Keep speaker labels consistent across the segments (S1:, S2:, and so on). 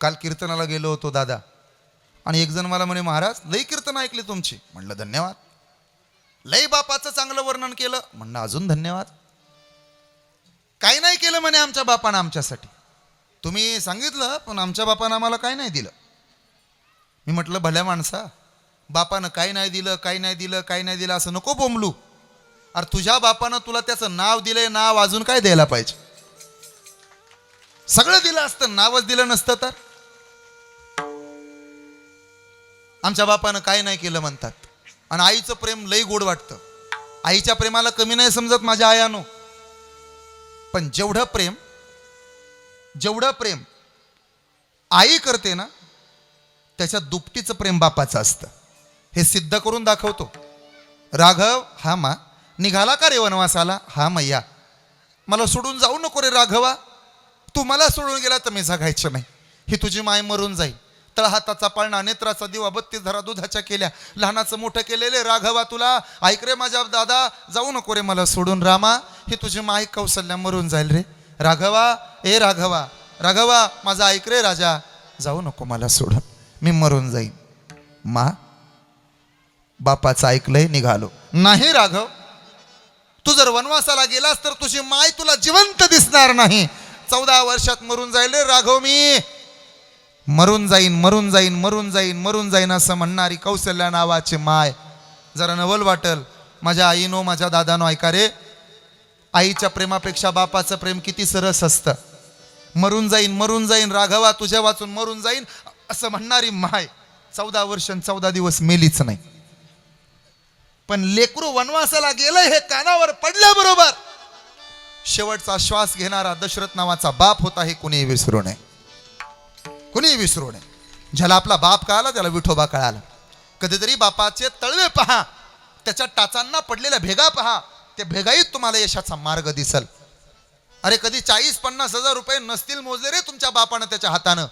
S1: काल कीर्तनाला गेलो होतो दादा, आणि एक जण मला म्हणे, महाराज लई कीर्तन ऐकली तुमची. म्हणलं धन्यवाद. लई बापाचं चांगलं वर्णन केलं. म्हणलं अजून धन्यवाद. काही नाही केलं म्हणे आमच्या बापानं आमच्यासाठी. तुम्ही सांगितलं पण आमच्या बापानं आम्हाला काही नाही दिलं. मी म्हटलं भल्या माणसा, बापानं काही नाही दिलं, काही नाही दिलं, काही नाही दिलं असं नको बोंबलू. अरे तुझ्या बापानं तुला त्याचं नाव दिलंय, नाव अजून काय द्यायला पाहिजे? सगळं दिलं असतं, नावच दिलं नसतं तर. आमच्या बापानं काय नाही केलं म्हणतात. आणि आईचं प्रेम लई गोड वाटतं. आईच्या प्रेमाला कमी नाही समजत माझ्या आयानो. पण जेवढं प्रेम आई करते ना, त्याच्या दुपटीचं प्रेम बापाचं असतं. हे सिद्ध करून दाखवतो. राघव, हा मा निघाला का रे वनवासाला? हा मैया. मला सोडून जाऊ नको रे राघवा. तू मला सोडून गेला तर मी जगायचं नाही. ही तुझी माय मरून जाईल. तळहाताचा पाळणा, नेत्राचा दिवा, 32 धरा दुधाच्या केल्या, लहानाचं मोठं केलेले राघवा तुला. ऐक रे माझ्या दादा, जाऊ नको रे मला सोडून. रामा, ही तुझी माय कौशल्या मरून जाईल रे. राघवा, ए राघवा, राघवा माझा ऐक रे राजा, जाऊ नको मला सोडून, मी मरून जाईन. मा, बापाचं ऐकलंय, निघालो. नाही राघव, तू जर वनवासाला गेलास तर तुझी माय तुला जिवंत दिसणार नाही. 14 वर्षात मरून जाईल रे राघव मी. मरून जाईन, मरून जाईन, मरून जाईन, मरून जाईन असं म्हणणारी कौशल्या नावाची माय. जरा नवल वाटल माझ्या आईनो, माझ्या दादानो, ऐका रे. आईच्या प्रेमापेक्षा बापाचं प्रेम किती सरस असतं. मरून जाईन, मरून जाईन राघवा, तुझ्या वाचून मरून जाईन असं म्हणणारी माय 14 वर्ष 14 दिवस मेलीच नाही. पण लेकरू वनवासाला गेलंय हे कानावर पडल्याबरोबर शेवटचा श्वास घेणारा दशरथ नावाचा बाप होता, हे कुणीही विसरू नये. कुणीही विसरू नये. ज्याला आपला बाप कळाला त्याला विठोबा कळाला. कधीतरी बापाचे तळवे पहा, त्याच्या टाचांना पडलेल्या भेगा पहा, त्या भेगाईत तुम्हाला यशाचा मार्ग दिसल. अरे कधी 40-50 हजार रुपये नसतील मोजले रे तुमच्या बापानं त्याच्या हातानं,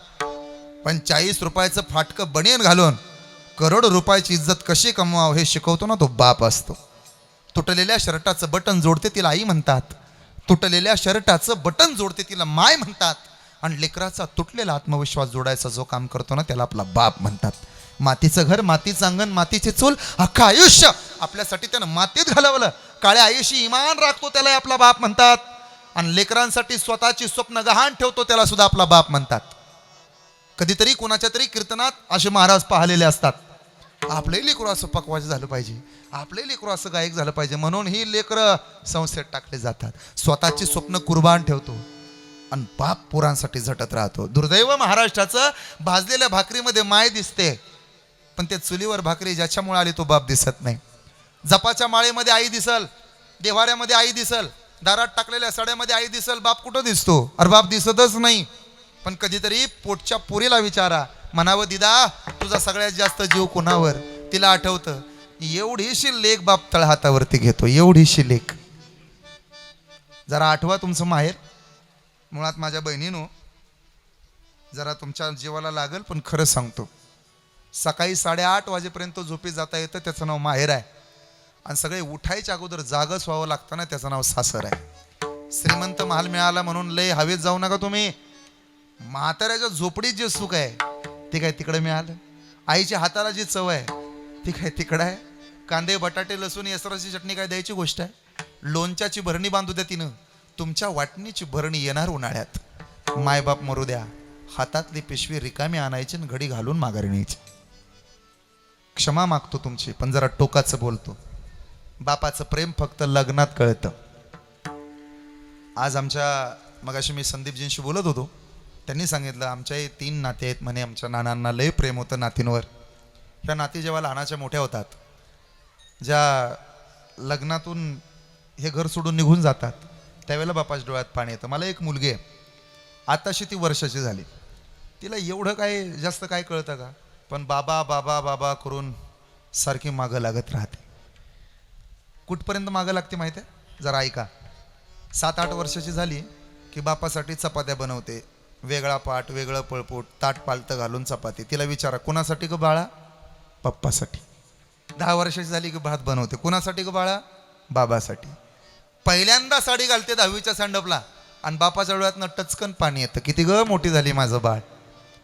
S1: पण 40 रुपयाचं फाटकं बनियन घालून करोड रुपयाची इज्जत कशी कमवावं हे शिकवतो ना तो बाप असतो. तुटलेल्या शर्टाचं बटन जोडते तिला आई म्हणतात. तुटलेल्या शर्टाचं बटन जोडते तिला माय म्हणतात. आणि लेकराचा तुटलेला आत्मविश्वास जोडायचा जो काम करतो ना त्याला आपला बाप म्हणतात. मातीचं घर, मातीचं अंगण, मातीची चूल, अख्खं आयुष्य आपल्यासाठी त्यानं मातीत घालवलं. काळ्या आईशी इमान राखतो त्याला आपला बाप म्हणतात. आणि लेकरांसाठी स्वतःची स्वप्न गहाण ठेवतो त्याला सुद्धा आपला बाप म्हणतात. कधीतरी कुणाच्या तरी कीर्तनात असे महाराज पाहिलेले असतात, आपलंही लेकरू असं पकवायचं झालं पाहिजे, आपलंही लेकरू असं गायक झालं पाहिजे, म्हणून ही लेकरं संस्थेत टाकले जातात. स्वतःची स्वप्न कुर्बान ठेवतो आणि बाप पोरांसाठी झटत राहतो. दुर्दैव महाराष्ट्राचं, भाजलेल्या भाकरीमध्ये माय दिसते पण त्या चुलीवर भाकरी ज्याच्यामुळे आली तो बाप दिसत नाही. जपाच्या माळेमध्ये आई दिसल, देव्हाऱ्यामध्ये आई दिसल, दारात टाकलेल्या सड्यामध्ये आई दिसल, बाप कुठं दिसतो? अरे बाप दिसतच नाही. पण कधीतरी पोटच्या पोरीला विचारा, म्हणावं दिदा तुझा सगळ्यात जास्त जीव कोणावर? तिला आठवतं एवढीशी लेक बाप तळहातावरती घेतो, एवढीशी लेक. जरा आठवा तुमचं माहेर. मुळात माझ्या बहिणीनो, जरा तुमच्या जीवाला लागल पण खरं सांगतो, सकाळी 8:30 वाजेपर्यंत झोपी जाता येतं त्याचं नाव माहेर आहे. आणि सगळे उठायच्या अगोदर जागच व्हावं लागतं ना त्याचं नाव सासर आहे. श्रीमंत महाल मिळाला म्हणून लय हवेत जाऊ नका तुम्ही. म्हाताऱ्याच्या झोपडीत जे सुख आहे ते काय तिकडे मिळालं? आईच्या हाताला जी चव आहे ती काय तिकडं आहे? कांदे, बटाटे, लसूण, यसराची चटणी काय द्यायची गोष्ट आहे? लोणच्याची भरणी बांधू द्या तिनं, तुमच्या वाटणीची भरणी येणार उन्हाळ्यात. मायबाप मरू द्या, हातातली पिशवी रिकामी आणायची आणि घडी घालून माघारी न्यायची. क्षमा मागतो तुमची, पण जरा टोकाचं बोलतो. बापाचं प्रेम फक्त लग्नात कळतं. आज मगाशी मी संदीपजींशी बोलत होतो, त्यांनी सांगितलं आमच्या 3 नाते आहेत म्हणे, आमच्या नानांना लय प्रेम होतं नातींवर. ह्या नाती जेव्हा लहानाच्या मोठ्या होतात, ज्या लग्नातून हे घर सोडून निघून जातात, त्यावेळेला बापाच्या डोळ्यात पाणी येतं. मला एक मुलगी आहे, आताशी ती वर्षाची झाली. तिला एवढं काय जास्त काय कळतं का, पण बाबा बाबा बाबा करून सारखी मागं लागत राहते. कुठपर्यंत मागं लागते माहिती आहे? जरा ऐका. 7-8 वर्षाची झाली की बापासाठी चपात्या बनवते, वेगळा पाट, वेगळं पळपूट, ताट पालतं घालून चपाती. तिला विचारा कुणासाठी ग बाळा? पप्पासाठी. 10 वर्षाची झाली की भात बनवते, कुणासाठी ग बाळा? बाबासाठी. पहिल्यांदा साडी घालते 10वीच्या संडपला आणि बापाच्या डोळ्यातनं टचकन पाणी येतं, किती ग मोठी झाली माझं बाळ.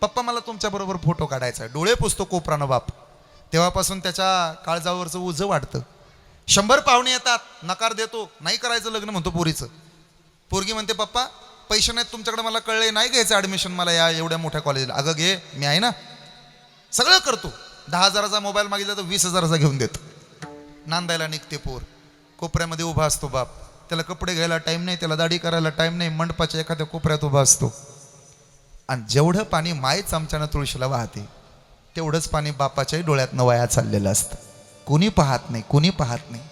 S1: पप्पा मला तुमच्याबरोबर फोटो काढायचा आहे. डोळे पुसतो कोपरानं बाप. तेव्हापासून त्याच्या काळजावरचं उजं वाढतं. 100 पाहुणे येतात, नकार देतो, नाही करायचं लग्न म्हणतो पोरीचं. पोरगी म्हणते पप्पा पैसे नाहीत तुमच्याकडे, मला कळले नाही घ्यायचं ॲडमिशन मला या एवढ्या मोठ्या कॉलेजला. अगं घे, मी आहे ना, सगळं करतो. 10,000चा मोबाईल मागितला तर 20,000चा घेऊन देतो. नांदायला निघते पोर, कोपऱ्यामध्ये उभा असतो बाप. त्याला कपडे घ्यायला टाईम नाही, त्याला दाढी करायला टाईम नाही, मंडपाच्या एखाद्या कोपऱ्यात उभा असतो. आणि जेवढं पाणी माय चमच्यानं तुळशीला वाहते तेवढंच पाणी बापाच्याही डोळ्यातनं वाया चाललेलं असतं. कुणी पाहत नाही, कुणी पाहत नाही.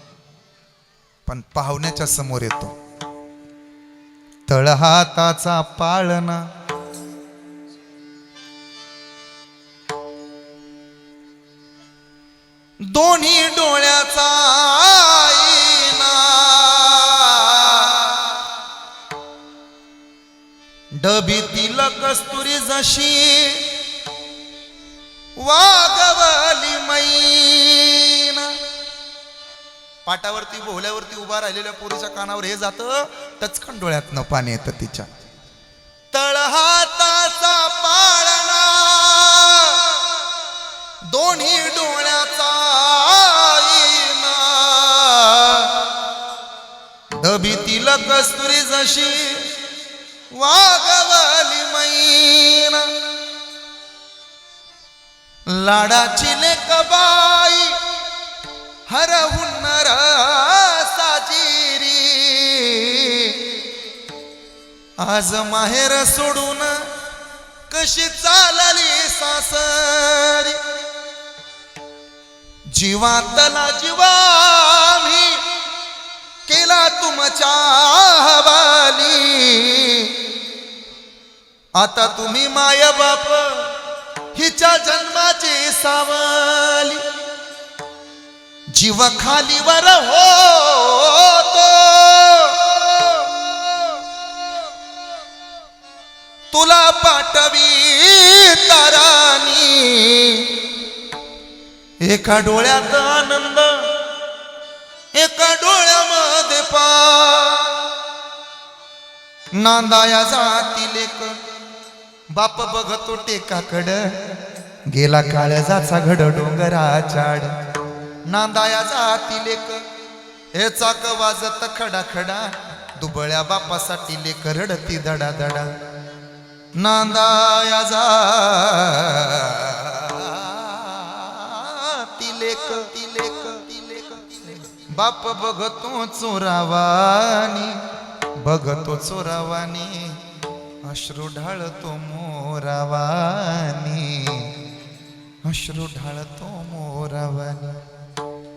S1: पण पाहुण्याच्या समोर येतो तळहाताचा पाळणा, दोन्ही डोळ्याचा आईना, डबीतील कस्तुरी जशी वागवली मैना. पाटावरती भोवल्यावरती उभा राहिलेल्या पोरीच्या कानावर हे जातं, टचकन डोळ्यातनं पाणी येतं तिच्या. तळहाताचा पाळणा, दोन्ही डोळ्याचा आईना, डबीतील कस्तुरी जशी वागवली मैना. लाडाची लेकबाई हरवून साजिरी, आज माहेर सोडून कशी चालली सासरी. जीवातला जीवा मी केला तुमच्या हवाली, आता तुम्ही माय बाप हिच्या जन्माची सावली. जीव खालीवर होतो तुला पाठवी तारानी. एका डोळ्यात आनंद, एका डोळ्यामध्ये पा. नांदाया जाती लेक बाप बघतो टेकाकडं, गेला काळजाचा घड डोंगराचाड. नांदाया जाती लेक हे चाक वाजत खडा खडा, दुबळ्या बापासाठी लेक रडती धडा धडा. नांदाया जाती लेक बाप बघतो चोरावानी, बघतो चोरावानी, अश्रू ढाळतो मोरावानी, अश्रू ढाळतो मोरावानी.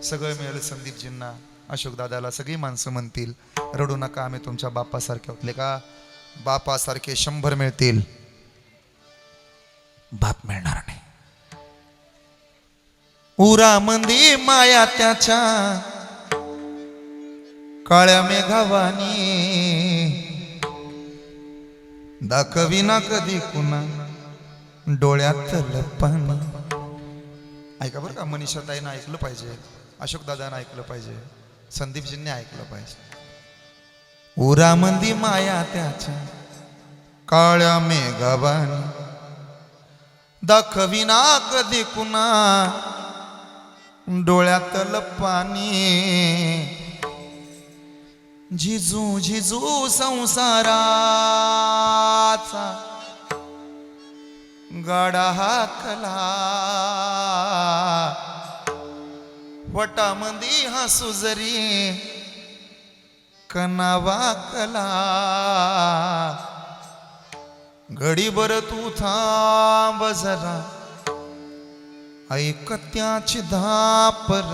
S1: सगळं मिळेल संदीपजींना, अशोक दादाला. सगळी माणसं म्हणतील रडू नका, आम्ही तुमच्या बापासारखे होतले का. बापासारखे 100 मिळतील, बाप मिळणार नाही. उरामंदी माया त्याच्या काळ्या मेघावानी, दाखविना कधी कुणा डोळ्यातलं पाणी. ऐका बरं का, मनीषाताईनं ऐकलं पाहिजे, अशोक दादानं ऐकलं पाहिजे, संदीपजींनी ऐकलं पाहिजे. उरामंदी माया त्याच्या काळ्या मेघावानी, दाखविना कधी कुणा डोळ्यातलं पाणी. झिजू झिजू संसाराचा गाडा हाकला, वटामंदी हसू जरी कना वाकला. घडीभर तू थांब जरा, ऐक त्याची धापर,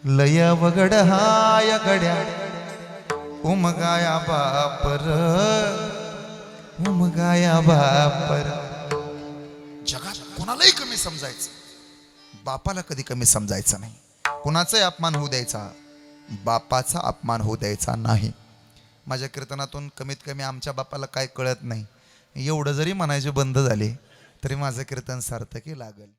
S1: लय वगड हाय गड्या उमगाया बापर, उमगाया बापर. जगात कोणालाही कमी समजायचं, बापाला कधी कमी समजायचं नाही. कुणाचाही अपमान होऊ द्यायचा, बापाचा अपमान होऊ द्यायचा नाही. माझ्या कीर्तनातून कमीत कमी आमच्या बापाला काय कळत नाही एवढं जरी म्हणायचे बंद झाले तरी माझं कीर्तन सार्थकी लागेल.